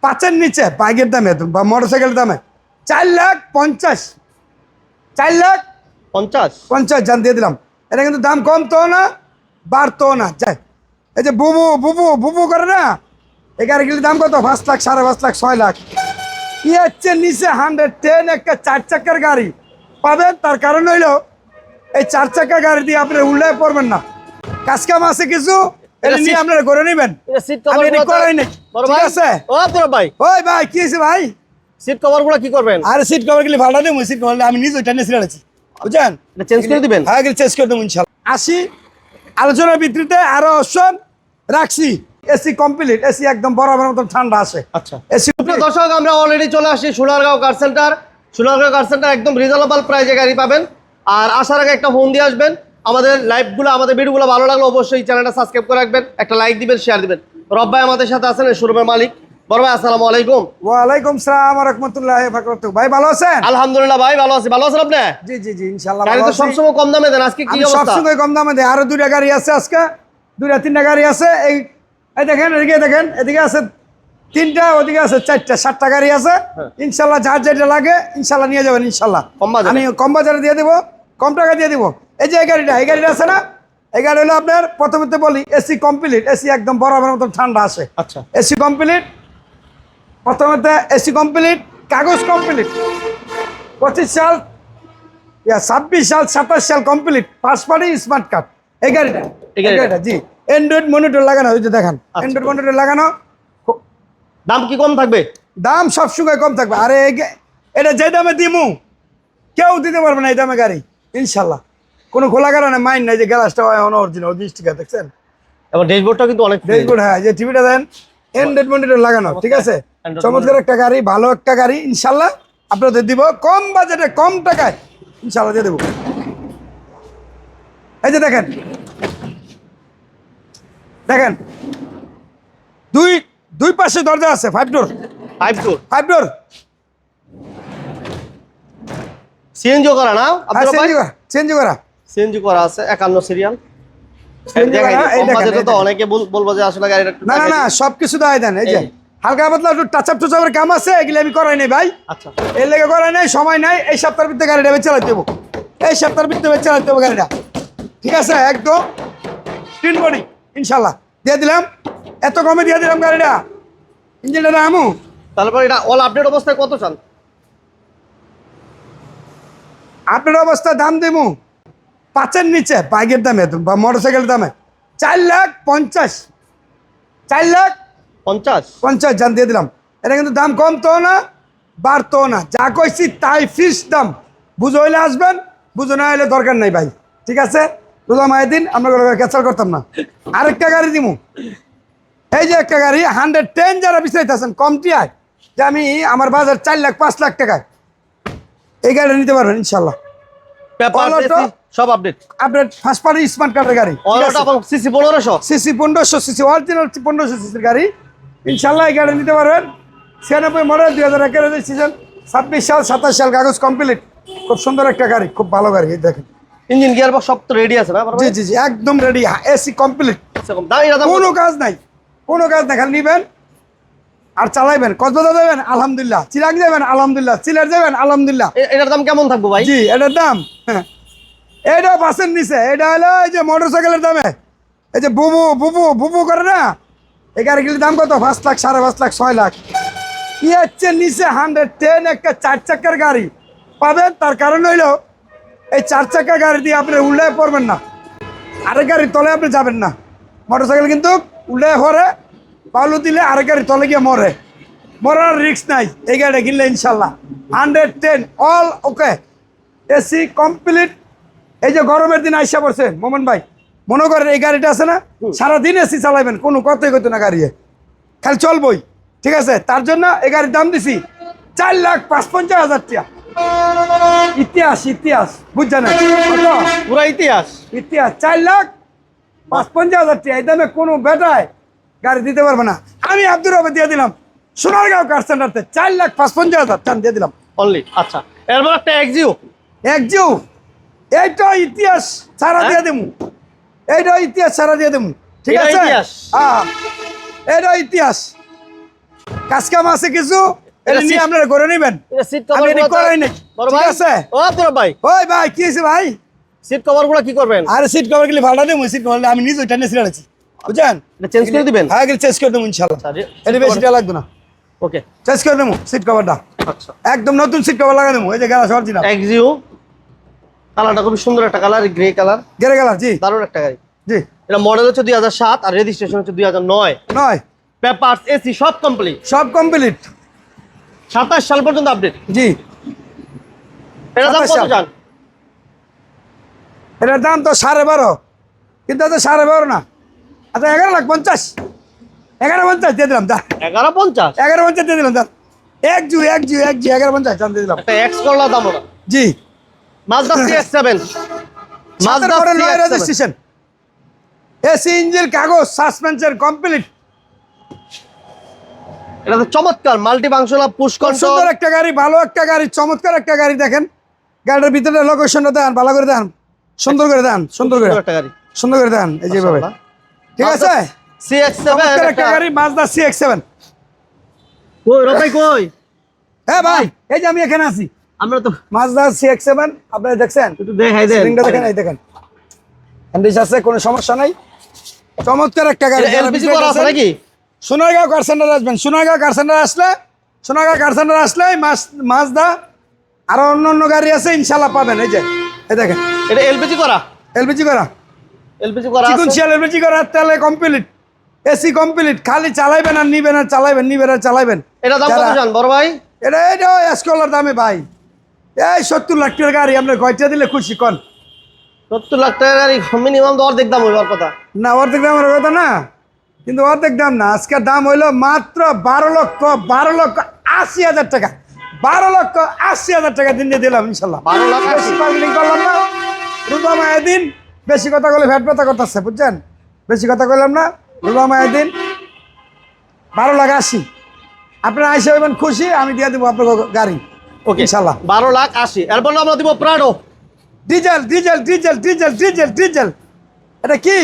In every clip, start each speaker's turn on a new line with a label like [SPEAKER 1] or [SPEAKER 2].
[SPEAKER 1] 5-এর নিচে বাইকের দামে বা মোটরসাইকেলের দামে 4,50,000 4,50,000 জান দিয়ে দিলাম। এটা কিন্তু দাম কম তো না বাড়তো না। যাই এই যে বুবু বুবু বুবু করে না, এই গাড়িগুলির দাম কত? 5 লাখ, 5.5 লাখ, 6 লাখ। হচ্ছে নিচে 110 একটা 4 চাকার গাড়ি পাবেন। তার কারণ হইল এই 4 চাকার গাড়ি দিয়ে আপনি উল্লায় পড়বেন না। কাজ কাম আছে কিছু, এটা নিয়ে আপনারা করে নেবেন। আমি এটা করাই নাই, ঠিক আছে? ওই ভাই কি হয়েছে ভাই?
[SPEAKER 2] সিট কভার গুলো কি করবেন?
[SPEAKER 1] আরে সিট কভার গুলি ভাড়া দেবো। সিট কভার আমি নিজে টেনে ছিঁড়েছি, বুঝছেন?
[SPEAKER 2] চেঞ্জ করে দিবেন?
[SPEAKER 1] হ্যাঁ চেঞ্জ করে দেবো ইনশাল্লাহ। আসি আলোচনার ভিত্তিতে আরো অপশন রাখছি। এসি কমপ্লিট, এসি একদম বরাবর মতন ঠান্ডা আসে।
[SPEAKER 2] আচ্ছা এসি দর্শক, আমরা অলরেডি চলে আসি Sonargaon car centre. Sonargaon car centre একদম রিজনেবল প্রাইসে গাড়ি পাবেন। আর আসার আগে একটা ফোন দিয়ে আসবেন। আমাদের লাইভগুলো, আমাদের ভিডিওগুলো ভালো লাগলে অবশ্যই চ্যানেলটা সাবস্ক্রাইব করে রাখবেন, একটা লাইক দিবেন, শেয়ার দিবেন। রব ভাই আমাদের সাথে আছেন, এই শোরুমের মালিক। বড় ভাই আসসালামু আলাইকুম।
[SPEAKER 1] ওয়ালাইকুম সালাম ওয়া রাহমাতুল্লাহি ওয়া বারাকাতুহু। ভাই ভালো আছেন?
[SPEAKER 2] আলহামদুলিল্লাহ ভাই ভালো আছি। ভালো আছেন আপনি?
[SPEAKER 1] জি জি জি ইনশাআল্লাহ
[SPEAKER 2] গাড়ি
[SPEAKER 1] ভালো
[SPEAKER 2] তো
[SPEAKER 1] আছি।
[SPEAKER 2] সবসময় কম দামে দেন, আজকে কি অবস্থা?
[SPEAKER 1] সবসময় কম দামে দেয়। আরো 2টা গাড়ি আছে আজকে, 2-3টা গাড়ি আছে। এই দেখেন, এদিকে দেখেন, এদিকে আছে 3টা, ওদিকে আছে 4টা, 7টা গাড়ি আছে। ইনশাআল্লাহ যার যেটা লাগে ইনশাআল্লাহ নিয়ে যাবেন ইনশাআল্লাহ। আমি কম বাজারে দিয়ে দেবো, কম টাকা দিয়ে দিব। এই যে এই গাড়িটা আছে না, এই গাড়ি হলো আপনার, প্রথমে বলি এসি কমপ্লিট, এসি একদম বরাবর মতন ঠান্ডা আসে।
[SPEAKER 2] আচ্ছা
[SPEAKER 1] এসি কমপ্লিট, প্রথমত এসি কমপ্লিট, কাগজ কমপ্লিট, 25 সাল 26 সাল 27 সাল complete, first party smart card. এই গাড়িটা জি অ্যান্ড্রয়েড মনিটর লাগানো, ওই যে দেখেন অ্যান্ড্রয়েড মনিটর লাগানো।
[SPEAKER 2] দাম কি কম থাকবে? দাম
[SPEAKER 1] সবসময় কম থাকবে। আরে এটা যে দামে দিমু কেউ দিতে পারবে না এই দামে গাড়ি ইনশাল্লাহ। কোনো খোলা কারণে মাইন্ড নাই যে গ্লাসটা অরিজিনাল স্টিকার দেখছেন।
[SPEAKER 2] এবং ড্যাশবোর্ডটা কিন্তু অনেক
[SPEAKER 1] ড্যাশবোর্ড, হ্যাঁ যে টিভিটা দেন অ্যান্ড্রয়েড মনিটর লাগানো, ঠিক আছে? চমৎকার একটা গাড়ি, ভালো একটা গাড়ি ইনশাল্লাহ আপনাদের দিব কম বাজেটে, কম টাকায় ইনশাল্লাহ দিয়ে দেবো। এই যে দেখেন দেখেন, দুই পাশে দরজা আছে, 5 ডোর।
[SPEAKER 2] সিএনজি করা না আপনাদের ভাই?
[SPEAKER 1] সিএনজি করা
[SPEAKER 2] আছে 51 সিরিয়াল। অনেকে বলবো যে আসলে গাড়িটা
[SPEAKER 1] না সবকিছু দেয় দেন। এই যে হালকা পাতলা একটু টাচ আপ টুচাপের কাম আছে, এগুলো আমি করাই নাই ভাই।
[SPEAKER 2] আচ্ছা
[SPEAKER 1] এর লেগে করাই নাই, সময় নাই। এই সপ্তাহের ভিতরে গাড়িটা আমি চালাতে দেবো, এই সপ্তাহের ভিতরে চালাতে দেবো গাড়িটা, ঠিক আছে? একদম টিন বডি ইনশাল্লাহ দিয়ে দিলাম, এত কমে দিয়ে দিলাম গাড়িটা। ইঞ্জিনটা আমু,
[SPEAKER 2] তারপর এটা অল আপডেট অবস্থায় কত চান?
[SPEAKER 1] আপনার অবস্থা দাম দেবো 5-এর নিচে বাইকের দামে বা মোটরসাইকেলের দামে 4,50,000 4,50,000 জান দিয়ে দিলাম। এটা কিন্তু দাম কম তো না বাড়তো না। যা কইছি তাই ফিক্স দাম। বুঝো হইলে আসবেন, বুঝো না হইলে দরকার নাই ভাই, ঠিক আছে? রোজা মায়ের দিন আমরা ক্যান্সেল করতাম না। আরেকটা গাড়ি দিমু, এই যে একটা গাড়ি 110 যারা বিচাইতেছেন কমটি আয়, যে আমি আমার বাজার 4 লাখ 5 লাখ টাকায়, এই গাড়িটা নিতে পারবেন ইনশাল্লাহ।
[SPEAKER 2] সব আপডেট
[SPEAKER 1] ফার্স্ট পার্টি স্মার্ট কার্ডের গাড়ি,
[SPEAKER 2] সিসি 1500
[SPEAKER 1] সিসি অরিজিনাল 1500 সিসির গাড়ি ইনশাল্লাহ। এই গাড়ি নিতে পারবেন। 96 মডেল, 2011 রেজিস্ট্রেশন, 26 সাল 27 সাল কাগজ কমপ্লিট। খুব সুন্দর একটা গাড়ি, খুব ভালো গাড়ি। এই দেখেন
[SPEAKER 2] ইঞ্জিন গিয়ার বক্স সব তো রেডি আছে না?
[SPEAKER 1] জি জি একদম রেডি, এসি কমপ্লিট, কোনো কাজ নাই, খালি নিবেন আর চালাইবেন। কক্সবাজার যাবেন আলহামদুলিল্লাহ, চিরাং যাবেন আলহামদুলিল্লাহ, সিলেট যাবেন আলহামদুলিল্লাহ।
[SPEAKER 2] এটার দাম কেমন থাকবো ভাই?
[SPEAKER 1] জি এটার দাম, এটা বাসের নিচে, এটা হলো এই যে মোটরসাইকেলের দামে। এই যে বুবু বুবু বুবু করে না, এই গাড়িগুলির দাম কত? 5 লাখ, 5.5 লাখ, 6 লাখ। হচ্ছে নিচে 110 একটা 4 চাকার গাড়ি পাবেন। তার কারণ হইল এই 4 চাকার গাড়ি দিয়ে আপনি উল্লায় পড়বেন না, আরেক গাড়ির তলে আপনি যাবেন না। মোটরসাইকেল কিন্তু উল্লায় পড়ে, বালু দিলে আরেক গাড়ির তলে গিয়ে মরার রিস্ক নাই। এই গাড়িটা কিনলে ইনশাল্লাহ 110 অল ওকে, এসি কমপ্লিট। এই যে গরমের দিন আইসা পড়ছে মোমেন ভাই, মনে করেন এই গাড়িটা আছে না, সারাদিন এসি চালাবেন, কোনো কথাই কইতো না, গাড়ি খালি চলবই, ঠিক আছে? তার জন্য এই গাড়ির দাম দিছি 4,55,000 টাকা। ইতিহাস বুঝছেন,
[SPEAKER 2] পুরা ইতিহাস
[SPEAKER 1] 4,55,000 টাকা। এই দামে কোনো বেটায় গাড়ি দিতে পারবে না। আমি আব্দুর রবে দিয়ে দিলাম সোনারগাঁও কার সেন্টারতে 4,55,000 টাকা দিয়ে দিলাম
[SPEAKER 2] অনলি। আচ্ছা এরপর একটা এক্সিও,
[SPEAKER 1] এইটা ইতিহাস ছাড়া দিয়ে দেবো, ঠিক আছে? হ্যাঁ এটা ইতিহাস কাজ কাম আছে কিছু
[SPEAKER 2] এটা
[SPEAKER 1] এটা নিয়ে
[SPEAKER 2] seat-
[SPEAKER 1] আপনারা করে নেবেন
[SPEAKER 2] এটা সিট
[SPEAKER 1] আমি
[SPEAKER 2] কভার
[SPEAKER 1] এটি করাই নাই
[SPEAKER 2] বড়
[SPEAKER 1] ঠিক
[SPEAKER 2] ভাই
[SPEAKER 1] আছে
[SPEAKER 2] ও আব্দুল ভাই
[SPEAKER 1] ওই ভাই কি হয়েছে ভাই
[SPEAKER 2] সিট কভার গুলো কি করবেন
[SPEAKER 1] আরে সিট কভার গেলে ভাড়া দেবো সিট কভার আমি নিজে টেনে ছিঁড়েছি বুঝছেন
[SPEAKER 2] এটা চেঞ্জ করে দিবেন
[SPEAKER 1] হ্যাঁ গেলে চেঞ্জ করে দেবো ইনশাল্লাহ এটা বেশি টাকা লাগবে না
[SPEAKER 2] ওকে
[SPEAKER 1] চেঞ্জ করে দেবো সিট কভারটা
[SPEAKER 2] আচ্ছা
[SPEAKER 1] একদম নতুন সিট কভার লাগা দেবো এই যে গ্যালাস অরিজিনাল
[SPEAKER 2] এক্সিও কালারটা খুব সুন্দর একটা কালার গ্রে কালার
[SPEAKER 1] গেরে গেলাস জি
[SPEAKER 2] দারুণ একটা গাড়ি
[SPEAKER 1] জি
[SPEAKER 2] এটা মডেল হচ্ছে 2007 আর রেজিস্ট্রেশন হচ্ছে 2009
[SPEAKER 1] নয়
[SPEAKER 2] পেপারস এসি সব কমপ্লিট
[SPEAKER 1] সব কমপ্লিট
[SPEAKER 2] 27 সাল পর্যন্ত আপডেট
[SPEAKER 1] জি
[SPEAKER 2] এটা দাম
[SPEAKER 1] 27
[SPEAKER 2] কত
[SPEAKER 1] সাল।
[SPEAKER 2] জান
[SPEAKER 1] এটার দাম তো 12.5 কিন্তু তো 12.5 না আচ্ছা 11,50,000 11,50,000 দিয়ে দিলাম যা
[SPEAKER 2] 1150
[SPEAKER 1] 11,50,000 দিয়ে দিলাম যা এক জু 11,50,000 জান দিয়ে দিলাম
[SPEAKER 2] একটা এক্স করলা দাম ওটা
[SPEAKER 1] জি
[SPEAKER 2] মাজদা CX-7 মাজদা
[SPEAKER 1] মাঝদা নয়
[SPEAKER 2] CX-7
[SPEAKER 1] রেজিস্ট্রেশন এসি ইঞ্জিন কাগজ সাসপেন্সর কমপ্লিট
[SPEAKER 2] এটা তো চমৎকার মাল্টি ফাংশনাল পুশ
[SPEAKER 1] খুব সুন্দর
[SPEAKER 2] কন্ট্রোল
[SPEAKER 1] একটা গাড়ি ভালো একটা গাড়ি চমৎকার একটা গাড়ি দেখেন গাড়ির ভিতরে লোকেশনটা দেন ভালো করে দেন সুন্দর করে দেন সুন্দর করে
[SPEAKER 2] একটা গাড়ি
[SPEAKER 1] সুন্দর করে দেন এই যেভাবে ঠিক আছে
[SPEAKER 2] CX-7
[SPEAKER 1] চমৎকার একটা গাড়ি মাজদা CX-7
[SPEAKER 2] কই রবাই কই
[SPEAKER 1] হ্যাঁ ভাই এই যে আমি এখানে আছি
[SPEAKER 2] আমরা তো
[SPEAKER 1] মাজদা CX-7 আপনারা দেখছেন
[SPEAKER 2] একটু দেখাই দেন
[SPEAKER 1] স্ক্রিনটা দেখেন এই দেখেন হ্যান্ডিস আছে কোনো সমস্যা নাই চমৎকার একটা গাড়ি
[SPEAKER 2] এটা এলপিজি করা আছে নাকি
[SPEAKER 1] সোনারগাঁও কার সেন্টার আসবেন সোনারগাঁও কার সেন্টার আসলে সোনারগাঁও কার সেন্টার আসলে মাজদা আরো অন্য অন্য গাড়ি আছে ইনশাল্লাহ পাবেন এই যে এই দেখেন
[SPEAKER 2] এটা এলপিজি করা
[SPEAKER 1] এলপিজি করা
[SPEAKER 2] এলপিজি করা
[SPEAKER 1] চিকুন
[SPEAKER 2] আছে
[SPEAKER 1] শিয়াল এলপিজি করা তেলে কমপ্লিট এসি কমপ্লিট খালি চালাইবেন আর নিবেন আর চালাইবেন নিবেন আর চালাইবেন
[SPEAKER 2] এটা দাম কত
[SPEAKER 1] যারা-
[SPEAKER 2] জান বড় ভাই
[SPEAKER 1] এটা এইটা এসকলার দামে ভাই এই 70 লাখ টাকার গাড়ি আপনার কয়টা দিলে খুশি কন
[SPEAKER 2] 70 লাখ টাকা গাড়ি মিনিমাম তো অর্ধেক দাম হইবার কথা
[SPEAKER 1] না অর্ধেক দামের কথা না কিন্তু অর্ধেক দাম না আজকের দাম হইলো মাত্র 12,80,000 টাকা 12,80,000 টাকা দিন দিয়ে দিলাম ইনশাল্লাহ
[SPEAKER 2] 12 লাখ
[SPEAKER 1] বেশি বার্গেনিং করলাম না রুবা মায়েদিন বেশি কথা বলে ভ্যাট ব্যথা করতেছে বুঝছেন বেশি কথা বললাম না রুবা মায়েদিন 12,80,000 আপনারা আইসে হইবেন খুশি আমি দিয়ে দেবো আপনার গাড়ি
[SPEAKER 2] ওকে
[SPEAKER 1] ইনশাল্লাহ
[SPEAKER 2] 12,80,000 এরপর আমরা দিব Prado
[SPEAKER 1] diesel diesel diesel diesel diesel diesel এটা কি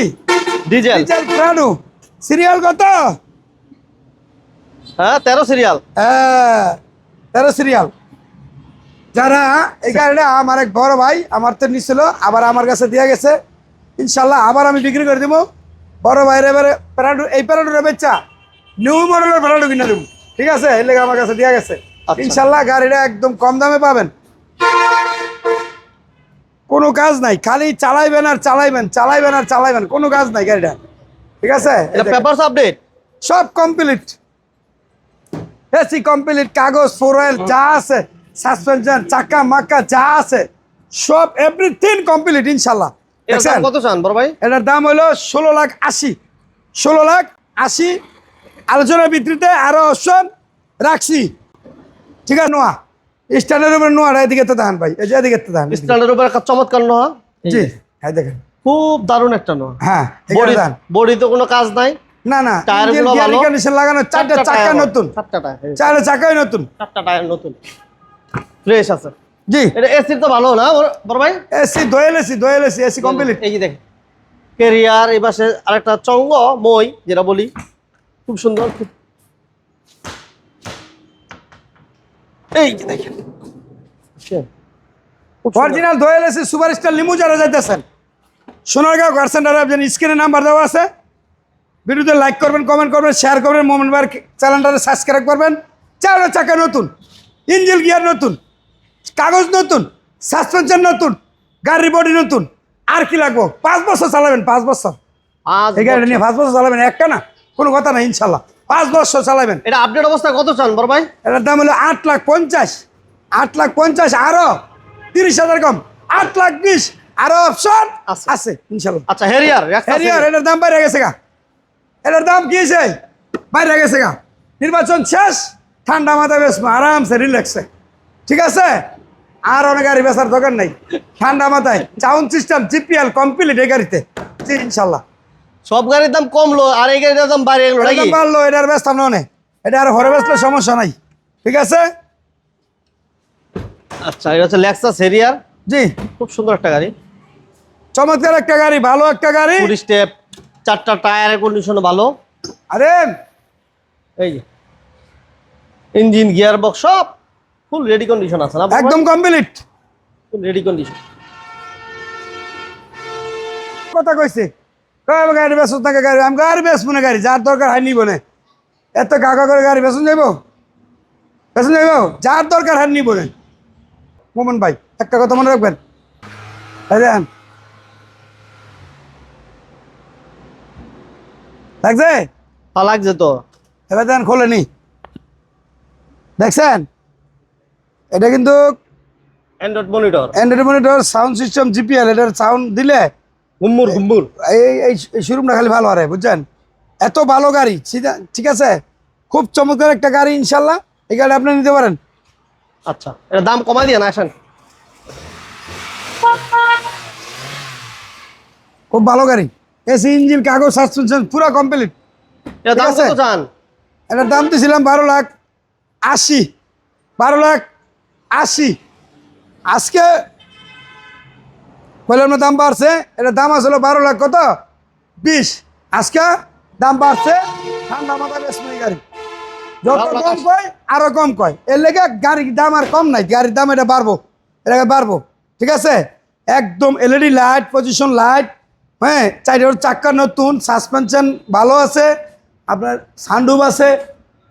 [SPEAKER 2] ডিজেল
[SPEAKER 1] ডিজেল প্রাণু সিরিয়াল কত
[SPEAKER 2] হ্যাঁ 13 সিরিয়াল
[SPEAKER 1] হ্যাঁ 13 সিরিয়াল যারা এই গাড়িটা আমার এক বড় ভাই আমার তো নিছিল আবার আমার কাছে দিয়ে গেছে ইনশাল্লাহ আবার আমি বিক্রি করে দেবো বড় ভাইয়ের এবারে প্যারাডু এই প্যারাডুরে বেচা নিউ মডেলের প্যারাডু কিনে দেবো ঠিক আছে এই লেগে আমার কাছে দিয়ে গেছে
[SPEAKER 2] আচ্ছা।
[SPEAKER 1] ইনশাল্লাহ গাড়িটা একদম কম দামে পাবেন কোনো কাজ নাই খালি চালাইবেন আর চালাইবেন চালাইবেন আর চালাইবেন কোনো কাজ নাই গাড়িটা ঠিক আছে এই
[SPEAKER 2] এটা
[SPEAKER 1] দেখেন।
[SPEAKER 2] পেপারস আপডেট
[SPEAKER 1] সব কমপ্লিট এসি কমপ্লিট কাগজ ফোরওয়েল যা আছে সাসপেনশন চাকা মাক্কা যা আছে সব এভরিথিং কমপ্লিট ইনশাল্লাহ
[SPEAKER 2] এর দাম
[SPEAKER 1] দেখছেন
[SPEAKER 2] কত চান বড় ভাই
[SPEAKER 1] এটার দাম হলো 16,80,000 16,80,000 আলোচনার ভিত্তিতে আরো অপশন রাখছি ঠিক আছে নোয়া স্ট্যান্ডের উপরে নোয়াটা এদিকে তো দেখান ভাই এই যে এদিকে তো দেখান
[SPEAKER 2] স্ট্যান্ডার্ড উপর একটা চমৎকার নোয়া
[SPEAKER 1] জি হ্যাঁ দেখেন
[SPEAKER 2] খুব দারুণ একটা নোয়া
[SPEAKER 1] হ্যাঁ এখানে
[SPEAKER 2] বডি
[SPEAKER 1] দেখান
[SPEAKER 2] বডি তো কোনো কাজ নাই
[SPEAKER 1] না না
[SPEAKER 2] টায়ার
[SPEAKER 1] ইঞ্জিন
[SPEAKER 2] গুলো
[SPEAKER 1] গিয়ার
[SPEAKER 2] ভালো।
[SPEAKER 1] কন্ডিশন লাগানো চারটা চাকা নতুন
[SPEAKER 2] চারটা টায়ার
[SPEAKER 1] চারটা চাকাই নতুন
[SPEAKER 2] চারটা টায়ার নতুন ফ্রেশ আছে
[SPEAKER 1] জি
[SPEAKER 2] এটা এসি তো ভালো না বড় ভাই
[SPEAKER 1] এসি দোয়েল এসি এসি কমপ্লিট
[SPEAKER 2] এই যে দেখেন কেরিয়ার এই পাশে আরেকটা চঙ্গ মই যেটা বলি খুব সুন্দর এই যে দেখেন খুব সুন্দর।
[SPEAKER 1] অরিজিনাল দোয়েল এসি সুপারস্টার লিমু যারা যাইতেছেন সোনারগাঁও কার সেন্টারে আপনার স্ক্রিনে নাম্বার দেওয়া আছে ভিডিওতে লাইক করবেন কমেন্ট করবেন শেয়ার করবেন মোমেন্ট বার চ্যানেলটারে সাবস্ক্রাইব করবেন চারটা চাকা নতুন ইঞ্জিন গিয়ার নতুন কাগজ নতুন সাসপেনশন নতুন গাড়ির বডি নতুন আর কি লাগবো 5 বছর চালাবেন 5 বছর
[SPEAKER 2] আজ
[SPEAKER 1] এই গাড়িটা নিয়ে 5 বছর চালাবেন একটা না কোনো কথা না ইনশাল্লাহ 5 বছর চালাবেন
[SPEAKER 2] এটা আপডেট অবস্থা কত চান বড় ভাই
[SPEAKER 1] এটার দাম হলো 8,50,000 8,50,000 আরো 30,000 কম 8,20,000 আরো অপশন
[SPEAKER 2] আছে।
[SPEAKER 1] আছে ইনশাল্লাহ
[SPEAKER 2] আচ্ছা হেরিয়ার
[SPEAKER 1] হ্যারিয়ার এটার দাম বাইরে গেছে গা এটার দাম কি হয়েছে বাইরে গেছে গা নির্বাচন শেষ ঠান্ডা মাথায় বেশ আরামসে রিল্যাক্সে ঠিক আছে আর অনেক গাড়ি বেচার দরকার নাই ঠান্ডা মাথায় সাউন্ড সিস্টেম জিপিএল কমপ্লিট এই গাড়িতে জি ইনশাল্লাহ
[SPEAKER 2] সব গাড়ির দাম কমলো আর এই গাড়ির দাম বাইরে গেলো
[SPEAKER 1] এটার
[SPEAKER 2] নাকি
[SPEAKER 1] দাম বাড়লো এটার ব্যস্ত নয় এটা আর ঘরে বেচলে সমস্যা নাই ঠিক আছে
[SPEAKER 2] আচ্ছা এটা হচ্ছে লেক্সাস হেরিয়ার
[SPEAKER 1] জি
[SPEAKER 2] খুব সুন্দর একটা গাড়ি
[SPEAKER 1] চমৎকার একটা গাড়ি ভালো একটা গাড়ি
[SPEAKER 2] ফুল স্টেপ চারটা টায়ারের কন্ডিশন ভালো
[SPEAKER 1] আরে
[SPEAKER 2] এই যে ইঞ্জিন গিয়ার বক্স সব ফুল রেডি কন্ডিশন আছে না
[SPEAKER 1] একদম কমপ্লিট।
[SPEAKER 2] Full ready condition.
[SPEAKER 1] কথা কইছে কয় গাড়ি বেচুন থাকে গাড়ি, আমি গাড়ি বেচবো না, গাড়ি যার দরকার হয় নিব না। এত কাকা করে গাড়ি বেচুন যাইব, বেচুন যাইব, যার দরকার হয় নিব না। মোমন ভাই একটা কথা মনে রাখবেন, দেখেন লাগছে,
[SPEAKER 2] ভালো লাগছে তো।
[SPEAKER 1] এবার দেখেন খোলেনি, দেখছেন এটা কিন্তু
[SPEAKER 2] Android monitor,
[SPEAKER 1] Android monitor, sound system GPL, এটার সাউন্ড দিলে
[SPEAKER 2] গুম্বুর গুম্বুর।
[SPEAKER 1] এই শোরুমটা খালি ভালো আরে বুঝছেন, এত ভালো গাড়ি, ঠিক আছে, খুব চমৎকার একটা গাড়ি ইনশাল্লাহ। এই গাড়ি আপনি নিতে পারেন।
[SPEAKER 2] আচ্ছা, এটা দাম কমাই দিয়ে না, আসেন।
[SPEAKER 1] খুব ভালো গাড়ি, এসি, ইঞ্জিন, কাগজ, সাসপেনশন পুরো কমপ্লিট।
[SPEAKER 2] এটা দাম কত চান?
[SPEAKER 1] এটার দাম দিয়েছিলাম 12,80,000, 12,80,000। আজকে বললাম না দাম বাড়ছে, এটার দাম আসলে 12,20,000। আজকে দাম বাড়ছে, ঠান্ডা মাথা বেশি গাড়ি, যত কম কয় আরো কম কয়, এর লেগে গাড়ির দাম আর কম নাই, গাড়ির দাম এটা বাড়বো, এটা বাড়বো, ঠিক আছে। একদম এলইডি লাইট, পজিশন লাইট, হ্যাঁ, চারটার চাক্কা নতুন, সাসপেনশন ভালো আছে, আপনার সানরুফ আছে,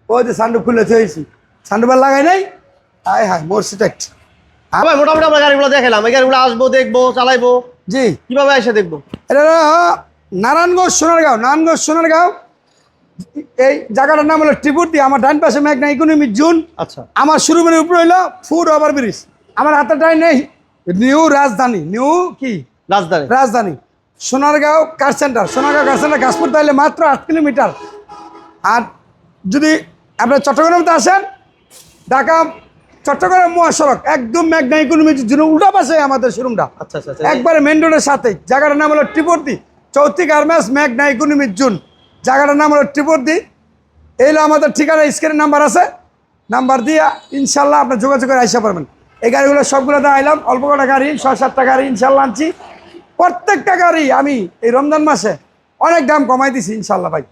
[SPEAKER 1] ওই যে সানরুফ খুলে থয়েছি, সানরুফ আর লাগাই নাই, হায় হায় মোরসিটেক্ট।
[SPEAKER 2] ভাই মোটামুটি আমরা গাড়িগুলো দেখালাম, এই গাড়িগুলো আসবো, দেখবো, চালাইবো,
[SPEAKER 1] জি
[SPEAKER 2] কিভাবে এসে দেখবো?
[SPEAKER 1] এটা নারায়ণগঞ্জ সোনারগাঁও, নারায়ণগঞ্জ সোনারগাঁও, এই জায়গাটার নাম হলো ত্রিপুর্তি। আমার ডান পাশে মেঘনা ইকোনমিক জোন,
[SPEAKER 2] আচ্ছা,
[SPEAKER 1] আমার শোরুমের উপরে হইলো ফুট ওভার ব্রিজ, আমার হাতেটাই নেই নিউ রাজধানী, নিউ কি
[SPEAKER 2] রাজধানী,
[SPEAKER 1] রাজধানী Sonargaon car centre, Sonargaon car centre Gachpur তাইলে মাত্র 8 কিলোমিটার। আর যদি আপনার চট্টগ্রামতে আসেন, ঢাকা চট্টগ্রাম মহাসড়ক একদম মেঘনা ইকোনমিক জোন উল্টা পাশে আমাদের শোরুমটা,
[SPEAKER 2] আচ্ছা আচ্ছা আচ্ছা।
[SPEAKER 1] একবারে মেন রোডের সাথে। জায়গাটার নাম হলো ত্রিপুর্তি, চৌথি গার্মেন্টস, মেঘনা ইকোনমিক জোন, জায়গাটার নাম হলো ত্রিপুর্তি। এই হলো আমাদের ঠিকানা, স্ক্রিনের নাম্বার আছে, নাম্বার দিয়ে ইনশাল্লাহ আপনার যোগাযোগ করে আসতে পারবেন। এই গাড়িগুলো সবগুলো আইলাম, অল্প কটা গাড়ি, 6-7টা গাড়ি ইনশাল্লাহ আনছি। প্রত্যেকটা গাড়ি আমি এই রমজান মাসে অনেক দাম কমাই দিছি ইনশাল্লাহ ভাই।